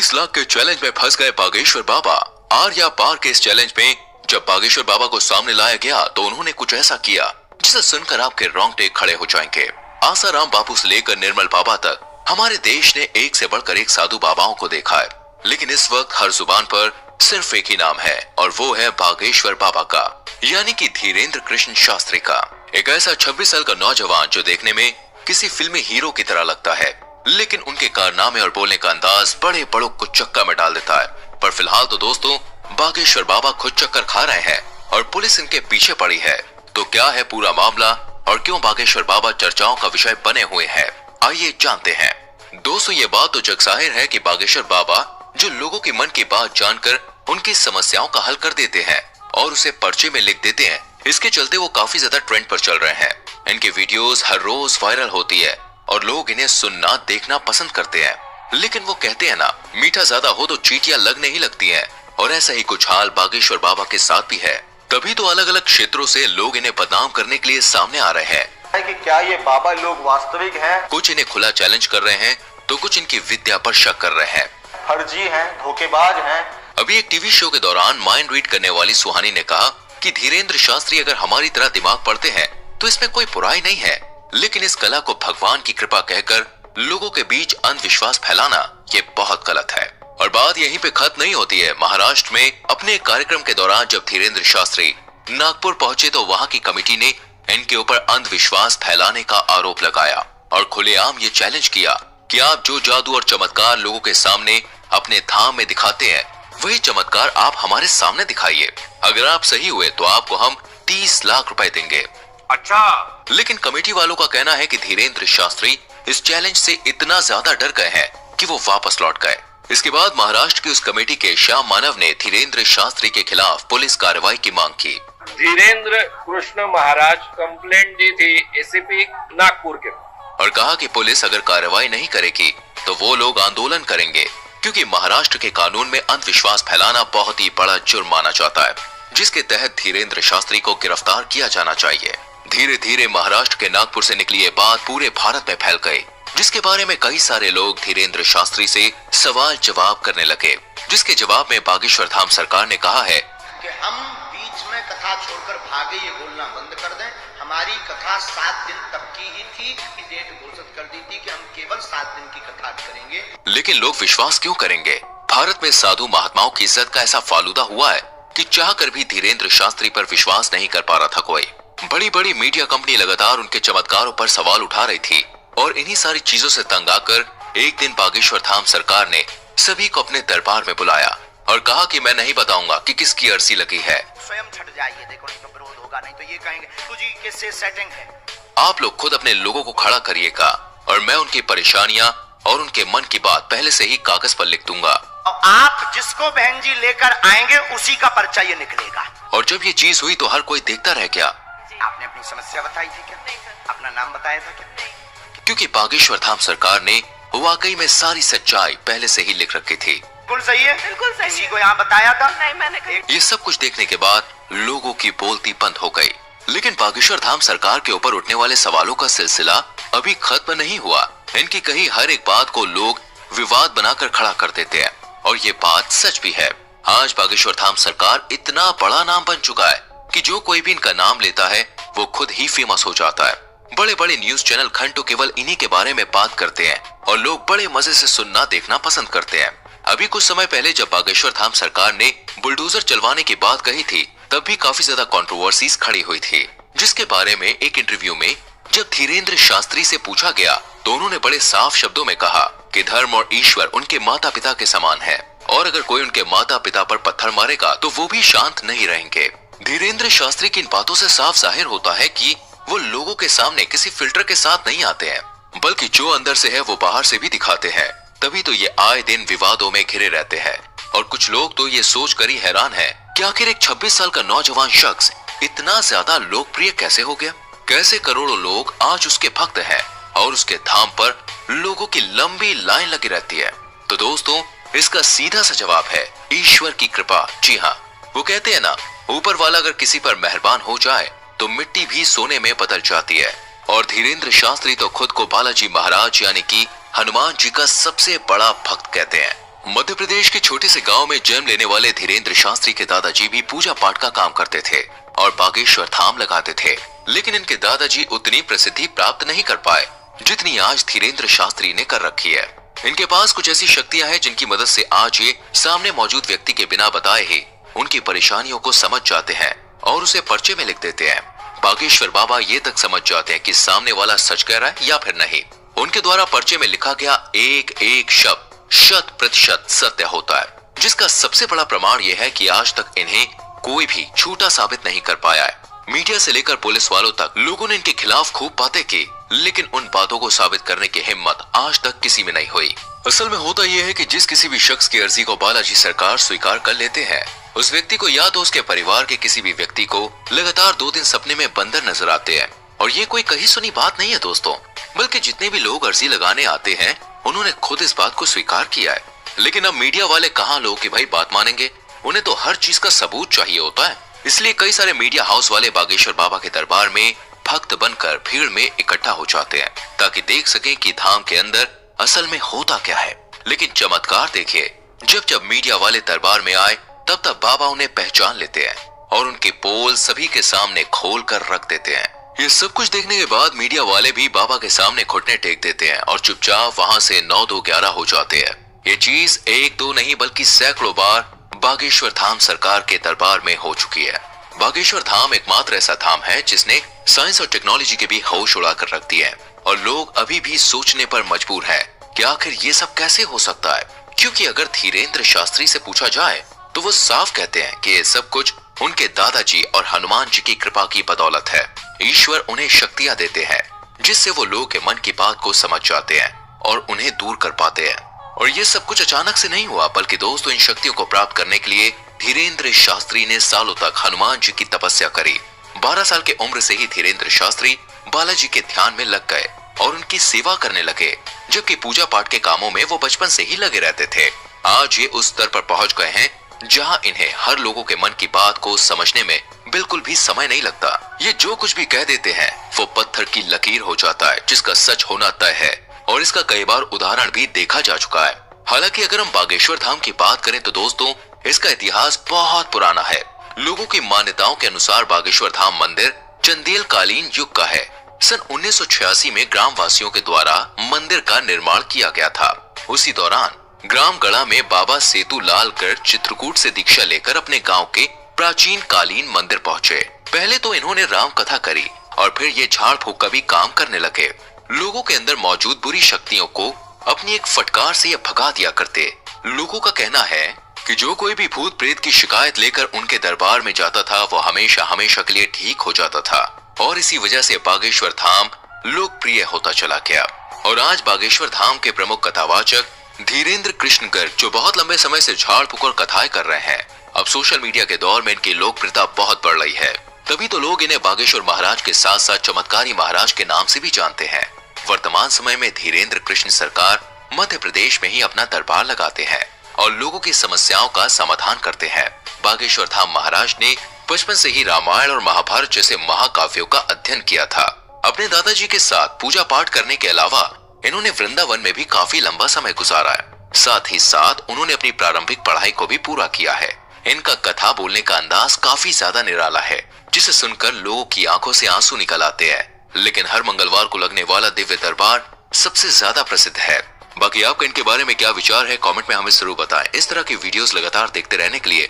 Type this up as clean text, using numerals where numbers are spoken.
30 लाख के चैलेंज में फंस गए बागेश्वर बाबा। आर या पार के इस चैलेंज में जब बागेश्वर बाबा को सामने लाया गया तो उन्होंने कुछ ऐसा किया जिसे सुनकर आपके रोंगटे खड़े हो जाएंगे। आसाराम बापू से लेकर निर्मल बाबा तक हमारे देश ने एक से बढ़कर एक साधु बाबाओं को देखा है, लेकिन इस वक्त हर जुबान पर सिर्फ एक ही नाम है और वो है बागेश्वर बाबा का, यानी कि धीरेन्द्र कृष्ण शास्त्री का। एक ऐसा 26 साल का नौजवान जो देखने में किसी फिल्मी हीरो की तरह लगता है, लेकिन उनके कारनामे और बोलने का अंदाज बड़े बड़ों को चक्का में डाल देता है। पर फिलहाल तो दोस्तों बागेश्वर बाबा खुद चक्कर खा रहे हैं और पुलिस इनके पीछे पड़ी है। तो क्या है पूरा मामला और क्यों बागेश्वर बाबा चर्चाओं का विषय बने हुए हैं, आइए जानते हैं। दोस्तों ये बात तो जगजाहिर है कि बागेश्वर बाबा जो लोगों के मन की बात जानकर उनकी समस्याओं का हल कर देते हैं और उसे पर्चे में लिख देते हैं, इसके चलते वो काफी ज्यादा ट्रेंड पर चल रहे हैं। इनकी वीडियोस हर रोज वायरल होती है और लोग इन्हें सुनना देखना पसंद करते हैं। लेकिन वो कहते हैं ना, मीठा ज्यादा हो तो चींटियां लगने ही लगती हैं, और ऐसा ही कुछ हाल बागेश्वर बाबा के साथ भी है। तभी तो अलग अलग क्षेत्रों से लोग इन्हें बदनाम करने के लिए सामने आ रहे हैं कि क्या ये बाबा लोग वास्तविक हैं? कुछ इन्हें खुला चैलेंज कर रहे हैं तो कुछ इनकी विद्या पर शक कर रहे हैं, फर्जी हैं, धोखेबाज हैं। अभी एक टीवी शो के दौरान माइंड रीड करने वाली सुहानी ने कहा कि धीरेन्द्र शास्त्री अगर हमारी तरह दिमाग पढ़ते हैं तो इसमें कोई बुराई नहीं है, लेकिन इस कला को भगवान की कृपा कहकर लोगों के बीच अंधविश्वास फैलाना ये बहुत गलत है। और बात यहीं पे खत्म नहीं होती है। महाराष्ट्र में अपने एक कार्यक्रम के दौरान जब धीरेन्द्र शास्त्री नागपुर पहुंचे तो वहां की कमेटी ने इनके ऊपर अंधविश्वास फैलाने का आरोप लगाया और खुलेआम ये चैलेंज किया कि आप जो जादू और चमत्कार लोगों के सामने अपने धाम में दिखाते हैं वही चमत्कार आप हमारे सामने दिखाइए। अगर आप सही हुए तो आपको हम 30 लाख रुपए देंगे। अच्छा, लेकिन कमेटी वालों का कहना है कि धीरेन्द्र शास्त्री इस चैलेंज से इतना ज्यादा डर गए हैं कि वो वापस लौट गए। इसके बाद महाराष्ट्र की उस कमेटी के श्याम मानव ने धीरेन्द्र शास्त्री के खिलाफ पुलिस कार्रवाई की मांग की। धीरेन्द्र कृष्ण महाराज कंप्लेंट दी थी एसीपी नागपुर के, और कहा कि पुलिस अगर कार्रवाई नहीं करेगी तो वो लोग आंदोलन करेंगे, क्योंकि महाराष्ट्र के कानून में अंधविश्वास फैलाना बहुत ही बड़ा जुर्म माना जाता है, जिसके तहत धीरेन्द्र शास्त्री को गिरफ्तार किया जाना चाहिए। धीरे धीरे महाराष्ट्र के नागपुर से निकली ये बात पूरे भारत में फैल गई, जिसके बारे में कई सारे लोग धीरेन्द्र शास्त्री से सवाल जवाब करने लगे, जिसके जवाब में बागेश्वर धाम सरकार ने कहा है कि हम बीच में कथा छोड़कर भागे ये बोलना बंद कर दें। हमारी कथा 7 दिन तक की ही थी, डेट घोषित कर दी थी कि हम केवल 7 दिन की कथा करेंगे। लेकिन लोग विश्वास क्यों करेंगे? भारत में साधु महात्माओं की इज्जत का ऐसा फालूदा हुआ है कि चाहकर भी धीरेन्द्र शास्त्री पर विश्वास नहीं कर पा रहा था कोई। बड़ी बड़ी मीडिया कंपनी लगातार उनके चमत्कारों पर सवाल उठा रही थी और इन्हीं सारी चीजों से तंग आकर एक दिन बागेश्वर धाम सरकार ने सभी को अपने दरबार में बुलाया और कहा कि मैं नहीं बताऊंगा कि किसकी अर्जी लगी है। स्वयं छट जाइए, देखो नहीं तो विरोध होगा, नहीं तो ये कहेंगे तुझी किससे सेटिंग है। आप लोग खुद अपने लोगों को खड़ा करिएगा और मैं उनकी परेशानियां और उनके मन की बात पहले से ही कागज पर लिख दूंगा। और आप जिसको बहन जी लेकर आएंगे उसी का पर्चा ये निकलेगा। और जब ये चीज हुई तो हर कोई देखता रह गया। आपने अपनी समस्या बताई थी क्या? अपना नाम बताया था क्या? क्योंकि बागेश्वर धाम सरकार ने वाकई में सारी सच्चाई पहले से ही लिख रखी थी। बिल्कुल सही है, बिल्कुल सही। किसी को यहाँ बताया था? नहीं, मैंने ये सब कुछ देखने के बाद लोगों की बोलती बंद हो गई। लेकिन बागेश्वर धाम सरकार के ऊपर उठने वाले सवालों का सिलसिला अभी खत्म नहीं हुआ। इनकी कही हर एक बात को लोग विवाद बनाकर खड़ा कर देते हैं और ये बात सच भी है। आज बागेश्वर धाम सरकार इतना बड़ा नाम बन चुका है कि जो कोई भी इनका नाम लेता है वो खुद ही फेमस हो जाता है। बड़े बड़े न्यूज चैनल घंटों केवल इन्हीं के बारे में बात करते हैं और लोग बड़े मजे से सुनना देखना पसंद करते हैं। अभी कुछ समय पहले जब बागेश्वर धाम सरकार ने बुलडोजर चलवाने की बात कही थी तब भी काफी ज्यादा कंट्रोवर्सीज खड़ी हुई थी, जिसके बारे में एक इंटरव्यू में जब धीरेन्द्र शास्त्री से पूछा गया तो उन्होंने बड़े साफ शब्दों में कहा कि धर्म और ईश्वर उनके माता पिता के समान है और अगर कोई उनके माता पिता पर पत्थर मारेगा तो वो भी शांत नहीं रहेंगे। धीरेन्द्र शास्त्री की इन बातों से साफ जाहिर होता है कि वो लोगों के सामने किसी फिल्टर के साथ नहीं आते हैं, बल्कि जो अंदर से है वो बाहर से भी दिखाते हैं। तभी तो ये आए दिन विवादों में घिरे रहते हैं और कुछ लोग तो ये सोच कर ही हैरान है कि आखिर एक 26 साल का नौजवान शख्स इतना ज्यादा लोकप्रिय कैसे हो गया। कैसे करोड़ों लोग आज उसके भक्त हैं और उसके धाम पर लोगों की लंबी लाइन लगी रहती है। तो दोस्तों इसका सीधा सा जवाब है ईश्वर की कृपा। जी हाँ, वो कहते हैं ना, ऊपर वाला अगर किसी पर मेहरबान हो जाए तो मिट्टी भी सोने में बदल जाती है। और धीरेन्द्र शास्त्री तो खुद को बालाजी महाराज यानी कि हनुमान जी का सबसे बड़ा भक्त कहते हैं। मध्य प्रदेश के छोटे से गांव में जन्म लेने वाले धीरेन्द्र शास्त्री के दादाजी भी पूजा पाठ का काम करते थे और बागेश्वर धाम लगाते थे, लेकिन इनके दादाजी उतनी प्रसिद्धि प्राप्त नहीं कर पाए जितनी आज धीरेन्द्र शास्त्री ने कर रखी है। इनके पास कुछ ऐसी शक्तियां हैं जिनकी मदद से आज ये सामने मौजूद व्यक्ति के बिना बताए ही उनकी परेशानियों को समझ जाते हैं और उसे पर्चे में लिख देते हैं। बागेश्वर बाबा ये तक समझ जाते हैं कि सामने वाला सच कह रहा है या फिर नहीं। उनके द्वारा पर्चे में लिखा गया एक एक शब्द 100% सत्य होता है, जिसका सबसे बड़ा प्रमाण यह है कि आज तक इन्हें कोई भी झूठा साबित नहीं कर पाया है। मीडिया से लेकर पुलिस वालों तक लोगों ने इनके खिलाफ खूब बातें की, लेकिन उन बातों को साबित करने की हिम्मत आज तक किसी में नहीं हुई। असल में होता यह है कि जिस किसी भी शख्स की अर्जी को बालाजी सरकार स्वीकार कर लेते हैं, उस व्यक्ति को या तो उसके परिवार के किसी भी व्यक्ति को लगातार 2 दिन सपने में बंदर नजर आते हैं। और ये कोई कहीं सुनी बात नहीं है दोस्तों, बल्कि जितने भी लोग अर्जी लगाने आते हैं उन्होंने खुद इस बात को स्वीकार किया है। लेकिन अब मीडिया वाले कहाँ लोग कि भाई बात मानेंगे, उन्हें तो हर चीज का सबूत चाहिए होता है। इसलिए कई सारे मीडिया हाउस वाले बागेश्वर बाबा के दरबार में भक्त बनकर भीड़ में इकट्ठा हो जाते हैं ताकि देख सकें कि धाम के अंदर असल में होता क्या है। लेकिन चमत्कार देखिए, जब जब मीडिया वाले दरबार में आए तब तब बाबा उन्हें पहचान लेते हैं और उनके पोल सभी के सामने खोल कर रख देते हैं। ये सब कुछ देखने के बाद मीडिया वाले भी बाबा के सामने घुटने टेक देते हैं और चुपचाप वहाँ से 9-2-11 हो जाते हैं। ये चीज 1-2 नहीं बल्कि सैकड़ों बार बागेश्वर धाम सरकार के दरबार में हो चुकी है। बागेश्वर धाम एकमात्र ऐसा धाम है जिसने साइंस और टेक्नोलॉजी के भी होश उड़ा कर रख दिए हैं और लोग अभी भी सोचने पर मजबूर है कि आखिर ये सब कैसे हो सकता है। क्योंकि अगर धीरेन्द्र शास्त्री से पूछा जाए तो वो साफ कहते हैं कि ये सब कुछ उनके दादाजी और हनुमान जी की कृपा की बदौलत है। ईश्वर उन्हें शक्तियां देते हैं जिससे वो लोगों के मन की बात को समझ जाते हैं और उन्हें दूर कर पाते हैं। और ये सब कुछ अचानक से नहीं हुआ, बल्कि दोस्तों इन शक्तियों को प्राप्त करने के लिए धीरेन्द्र शास्त्री ने सालों तक हनुमान जी की तपस्या करी। 12 साल की उम्र से ही धीरेन्द्र शास्त्री बालाजी के ध्यान में लग गए और उनकी सेवा करने लगे, जबकि पूजा पाठ के कामों में वो बचपन से ही लगे रहते थे। आज ये उस स्तर पर पहुंच गए हैं जहां इन्हें हर लोगों के मन की बात को समझने में बिल्कुल भी समय नहीं लगता। ये जो कुछ भी कह देते हैं वो पत्थर की लकीर हो जाता है जिसका सच होना तय है और इसका कई बार उदाहरण भी देखा जा चुका है। हालांकि अगर हम बागेश्वर धाम की बात करें तो दोस्तों इसका इतिहास बहुत पुराना है। लोगों की मान्यताओं के अनुसार बागेश्वर धाम मंदिर चंदेल कालीन युग का है। सन 1986 में ग्राम वासियों के द्वारा मंदिर का निर्माण किया गया था। उसी दौरान ग्राम गढ़ा में बाबा सेतु लाल गर्ग चित्रकूट से दीक्षा लेकर अपने गांव के प्राचीन कालीन मंदिर पहुंचे। पहले तो इन्होंने राम कथा करी और फिर ये झाड़ फूक का भी काम करने लगे। लोगों के अंदर मौजूद बुरी शक्तियों को अपनी एक फटकार से ये भगा दिया करते। लोगों का कहना है कि जो कोई भी भूत प्रेत की शिकायत लेकर उनके दरबार में जाता था वो हमेशा हमेशा के लिए ठीक हो जाता था और इसी वजह से बागेश्वर धाम लोकप्रिय होता चला गया। और आज बागेश्वर धाम के प्रमुख कथावाचक धीरेन्द्र कृष्ण गर्ग जो बहुत लंबे समय से झाड़ फूक और कथाएं कर रहे हैं, अब सोशल मीडिया के दौर में इनकी लोकप्रियता बहुत बढ़ रही है। तभी तो लोग इन्हें बागेश्वर महाराज के साथ साथ चमत्कारी महाराज के नाम से भी जानते हैं। वर्तमान समय में धीरेन्द्र कृष्ण सरकार मध्य प्रदेश में ही अपना दरबार लगाते हैं और लोगों की समस्याओं का समाधान करते हैं। बागेश्वर धाम महाराज ने बचपन से ही रामायण और महाभारत जैसे महाकाव्यों का अध्ययन किया था। अपने दादाजी के साथ पूजा पाठ करने के अलावा इन्होंने वृंदावन में भी काफी लंबा समय गुजारा है। साथ ही साथ उन्होंने अपनी प्रारंभिक पढ़ाई को भी पूरा किया है। इनका कथा बोलने का अंदाज काफी ज्यादा निराला है जिसे सुनकर लोगों की आंखों से आंसू निकल आते हैं। लेकिन हर मंगलवार को लगने वाला दिव्य दरबार सबसे ज्यादा प्रसिद्ध है। बाकी आपका इनके बारे में क्या विचार है कमेंट में हमें जरूर बताएं। इस तरह की वीडियोस लगातार देखते रहने के लिए